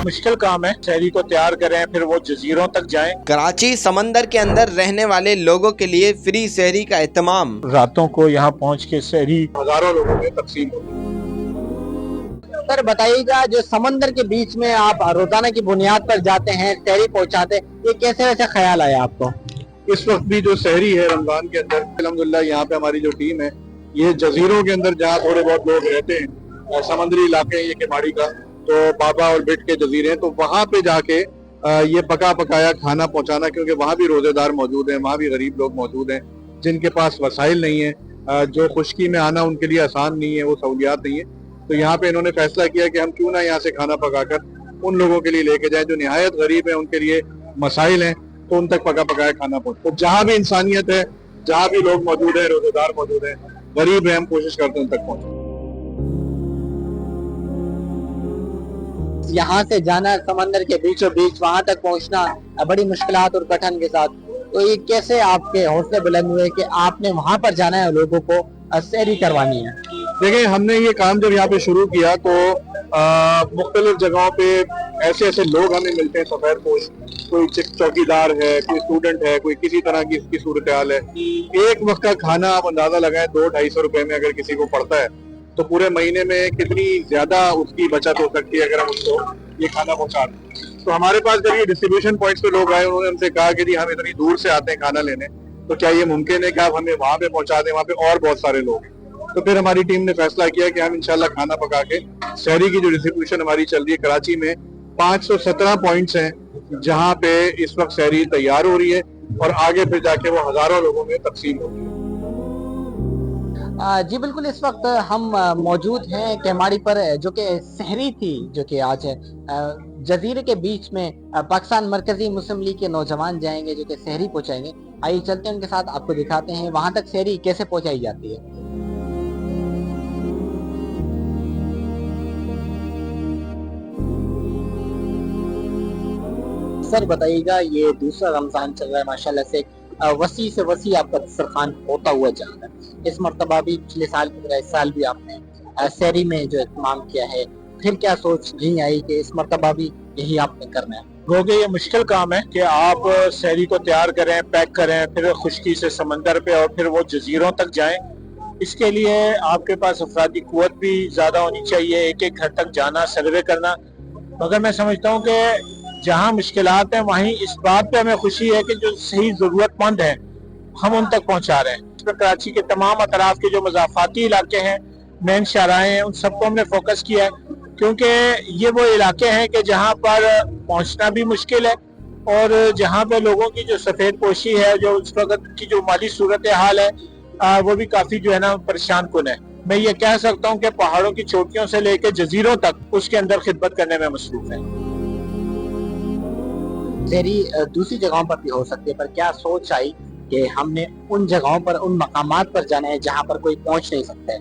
मुश्किल काम है। शहरी को तैयार करें, फिर वो जजीरों तक जाएं। कराची समंदर के अंदर रहने वाले लोगों के लिए फ्री शहरी का एहतमाम। रातों को यहाँ पहुँच के शहरी हजारों लोगों में तकसीम होगी। सर बताइएगा, जो समंदर के बीच में आप रोजाना की बुनियाद पर जाते हैं, शहरी पहुंचाते, ये कैसे वैसे ख्याल आया आपको? इस वक्त भी जो शहरी है रमजान के अंदर, अल्हम्दुलिल्लाह यहाँ पे हमारी जो टीम है, ये जजीरों के अंदर जहाँ थोड़े बहुत लोग रहते हैं, समुद्री इलाके हैं ये केमाड़ी का, तो बाबा और बिट के जजीरे हैं, तो वहाँ पे जाके ये पका पकाया खाना पहुँचाना, क्योंकि वहाँ भी रोजेदार मौजूद हैं, वहाँ भी गरीब लोग मौजूद हैं जिनके पास वसाइल नहीं है, जो खुश्की में आना उनके लिए आसान नहीं है, वो सहूलियात नहीं है। तो यहाँ पे इन्होंने फैसला किया कि हम क्यों ना यहाँ से खाना पकाकर उन लोगों के लिए लेके जाएं जो निहायत गरीब हैं, उनके लिए मसाइल हैं, तो उन तक पका पकाया खाना पहुँचे। तो जहाँ भी इंसानियत है, जहाँ भी लोग मौजूद हैं, रोजेदार मौजूद हैं, गरीब हैं, हम कोशिश करते हैं उन तक पहुँचे। यहाँ से जाना समंदर के बीचों बीच वहाँ तक पहुँचना बड़ी मुश्किलात और कठिन के साथ, तो ये कैसे आपके हौसले बुलंद हुए कि आपने वहाँ पर जाना है, लोगों को सहरी करवानी है? देखिए, हमने ये काम जब यहाँ पे शुरू किया तो मुख्तलिफ जगहों पे ऐसे ऐसे लोग हमें मिलते हैं, सफेद पोश, कोई चौकीदार है, कोई स्टूडेंट है, कोई किसी तरह की इसकी सूरत हाल है। एक वक्त का खाना आप अंदाजा लगाएं 200-250 रुपए में अगर किसी को पड़ता है, तो पूरे महीने में कितनी ज्यादा उसकी बचत हो सकती है अगर हम उसको ये खाना पहुंचा दें। तो हमारे पास जब ये डिस्ट्रीब्यूशन पॉइंट्स पे लोग आए, उन्होंने हमसे कहा कि जी हम इतनी दूर से आते हैं खाना लेने, तो क्या ये मुमकिन है कि आप हमें वहाँ पे पहुंचा दें, वहाँ पे और बहुत सारे लोग हैं। तो फिर हमारी टीम ने फैसला किया कि हम इंशाल्लाह खाना पका के शहरी की जो डिस्ट्रीब्यूशन हमारी चल रही है, कराची में 517 पॉइंट्स हैं जहाँ पे इस वक्त शहरी तैयार हो रही है और आगे फिर जाके वो हजारों लोगों में तकसीम होगी। जी बिल्कुल, इस वक्त हम मौजूद हैं केमाड़ी पर, जो कि शहरी थी, जो कि आज जजीरे के बीच में पाकिस्तान मरकजी मुस्लिम लीग के नौजवान जाएंगे जो कि शहरी पहुंचाएंगे। आइए चलते हैं उनके साथ, आपको दिखाते हैं वहां तक शहरी कैसे पहुंचाई जाती है। सर बताइएगा, ये दूसरा रमजान चल रहा है, माशाल्लाह से वसी से वसी आपका दस्तरखान होता हुआ जा रहा है। इस मरतबा भी पिछले साल की तरह इस साल भी आपने शहरी में जो इत्माम किया है, फिर क्या सोच नहीं आई कि इस मरतबा भी यही आपने करना है? क्योंकि ये मुश्किल काम है कि आप शहरी को तैयार करें, पैक करें, फिर खुश्की से समंदर पे और फिर वो जजीरों तक जाएं। इसके लिए आपके पास अफरादी कुव्वत भी ज्यादा होनी चाहिए, एक एक घर तक जाना, सर्वे करना। मगर मैं समझता हूँ कि जहाँ मुश्किलात हैं वहीं इस बात पे हमें खुशी है कि जो सही जरूरतमंद है हम उन तक पहुँचा रहे हैं। इस पर कराची के तमाम अतराफ के जो मज़ाफ़ाती इलाके हैं, मेन शाहराएँ हैं, उन सबको हमने फोकस किया है, क्योंकि ये वो इलाके हैं कि जहाँ पर पहुँचना भी मुश्किल है और जहाँ पे लोगों की जो सफ़ेद पोशी है, जो इस वक्त की जो माली सूरत हाल है, वो भी काफ़ी जो है ना परेशान कुन है। मैं ये कह सकता हूँ कि पहाड़ों की चोटियों से लेकर जजीरों तक उसके अंदर खिदमत करने में मसरूफ है। शहरी दूसरी जगहों पर भी हो सकती है, पर क्या सोच आई कि हमने उन जगहों पर, उन मकामात पर जाना है जहाँ पर कोई पहुँच नहीं सकता है?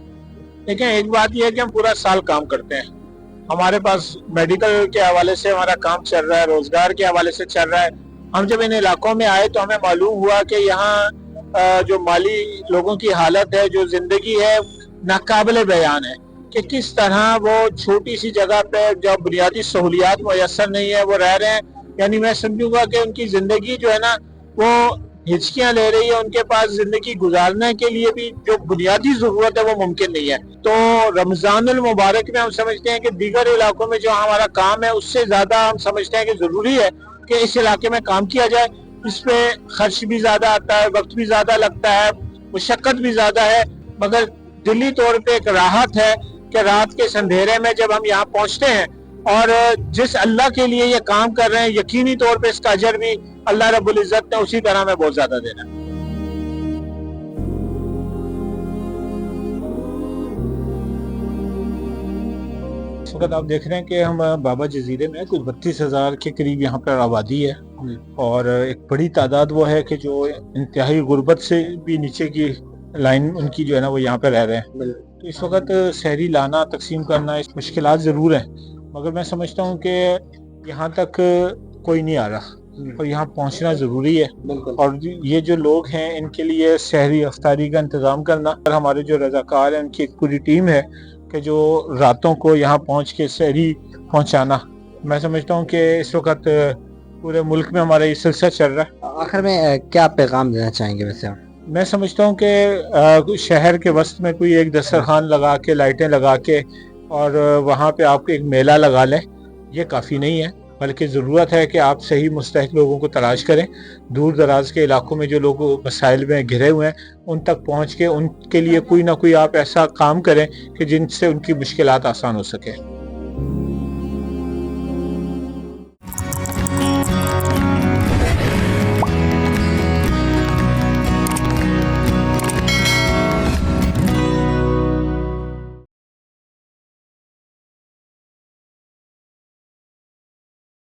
देखें, एक बात यह है कि हम पूरा साल काम करते हैं, हमारे पास मेडिकल के हवाले से हमारा काम चल रहा है, रोजगार के हवाले से चल रहा है। हम जब इन इलाकों में आए तो हमें मालूम हुआ कि यहाँ जो माली लोगों की हालत है, जो जिंदगी है, नाकाबिले बयान है कि किस तरह वो छोटी सी जगह पे जो बुनियादी सहूलियात मुयस्सर नहीं है वो रह रहे हैं। यानी मैं समझूंगा कि उनकी जिंदगी जो है ना वो हिचकियां ले रही है, उनके पास जिंदगी गुजारने के लिए भी जो बुनियादी जरूरत है वो मुमकिन नहीं है। तो रमजानुल मुबारक में हम समझते हैं कि दीगर इलाकों में जो हमारा काम है उससे ज्यादा हम समझते हैं कि जरूरी है कि इस इलाके में काम किया जाए। इस पे खर्च भी ज्यादा आता है, वक्त भी ज्यादा लगता है, मुशक्कत भी ज्यादा है, मगर दिली तौर पे एक राहत है कि रात के संधेरे में जब हम यहाँ पहुँचते हैं और जिस अल्लाह के लिए ये काम कर रहे हैं, यकीनी तौर पे इसका अजर भी अल्लाह रब्बुल इज्जत ने उसी तरह में बहुत ज्यादा देना है। इस वक्त आप देख रहे हैं कि हम बाबा जजीरे में कुछ 32,000 के करीब यहाँ पर आबादी है और एक बड़ी तादाद वो है कि जो इंतहाई गुर्बत से भी नीचे की लाइन उनकी जो है ना वो यहाँ पे रह रहे हैं। तो इस वक्त शहरी लाना, तकसीम करना, इस मुश्किलात ज़रूर हैं, मगर मैं समझता हूँ कि यहाँ तक कोई नहीं आ रहा और यहाँ पहुँचना ज़रूरी है। और ये जो लोग हैं इनके लिए शहरी अफ्तारी का इंतज़ाम करना, और हमारे जो रज़ाकार हैं उनकी एक पूरी टीम है कि जो रातों को यहाँ पहुँच के शहरी पहुँचाना, मैं समझता हूँ कि इस वक्त पूरे मुल्क में हमारा ये सिलसिला चल रहा है। आखिर में क्या पैगाम देना चाहेंगे वैसे आप? मैं समझता हूँ कि शहर के वस्त में कोई एक दस्तरखान लगा के, लाइटें लगा के और वहाँ पे आप एक मेला लगा लें, ये काफ़ी नहीं है, बल्कि ज़रूरत है कि आप सही मुस्तहिक लोगों को तलाश करें। दूर दराज के इलाकों में जो लोग मसाइल में घिरे हुए हैं, उन तक पहुँच के उनके लिए कोई ना कोई आप ऐसा काम करें कि जिनसे उनकी मुश्किलात आसान हो सके।